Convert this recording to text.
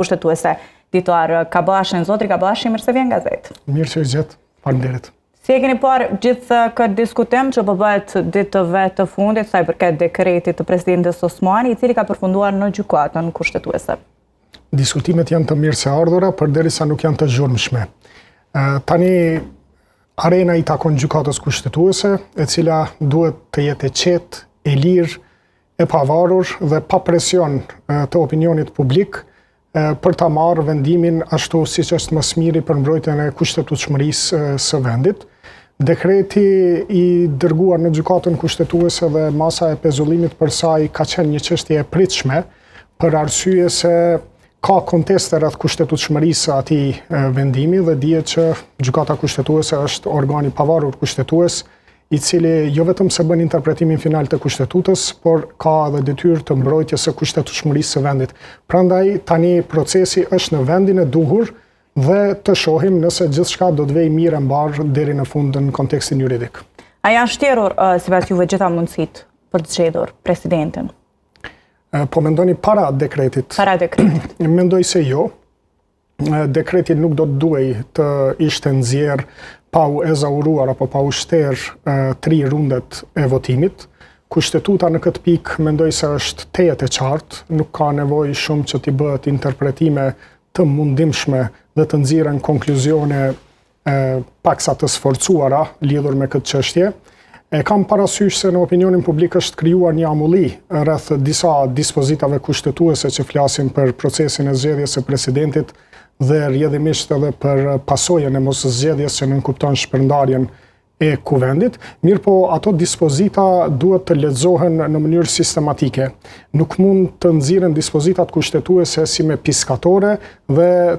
kushtetuese Dituar Kabashin. Zotri Kabashi, mirë se vjen gazet. Mirë që gjetë, faleminderit. Si e keni parë gjithë këtë diskutim që po bëhet ditëve të fundit sa i përket dekretit të presidentes Osmani, i cili ka përfunduar në gjykatën kushtetuese? Diskutimet janë të mirë se ardhura, përderisa nuk janë të zhurmshme. Tani arena i takon gjykatës kushtetuese, e cila duhet të jetë e qetë, e lirë, e pavarur dhe pa presion të opinionit publik për ta marrë vendimin ashtu siç është më smiri për mbrojtjen e kushtetutshmërisë së vendit. Dekreti i dërguar në gjykatën kushtetuese dhe masa e pezullimit për saj ka qenë një çështje e pritshme për arsye se ka konteste rreth kushtetutshmërisë atij vendimi dhe dihet që gjykata kushtetuese është organi pavarur kushtetues i cili jo vetëm se bën interpretimin final të kushtetutës, por ka edhe detyrë të mbrojtjes së kushtetutshmërisë së vendit. Prandaj tani procesi është në vendin e duhur dhe të shohim nëse gjithçka do të vejë mirë e mbar deri në fund në kontekstin juridik. A janë shtjerur sipas juve gjitha mundësitë për të zgjedhur presidentin? Po mendoni para dekretit? Para dekretit. Mendoj se jo. Dekreti nuk do të duhej të ishte nxjerr pa u ezauruar apo pa u shterë 3 rundet e votimit. Kushtetuta në këtë pikë mendoj se është tejet e qartë, nuk ka nevojë shumë që t'i bëhet interpretime të mundimshme dhe të nxjerrin konkluzione paksa të sforcuara lidhur me këtë çështje. E kam parasysh se në opinionin publik është krijuar një amulli rreth disa dispozitave kushtetuese që flasin për procesin e zgjedhjes së presidentit dhe rrjedhimisht edhe për pasojën e moszgjedhjes që nënkupton shpërndarjen e kuvendit, mirë po ato dispozita duhet të lexohen në mënyrë sistematike. Nuk mund të nxirren dispozitat kushtetuese si me piskatore dhe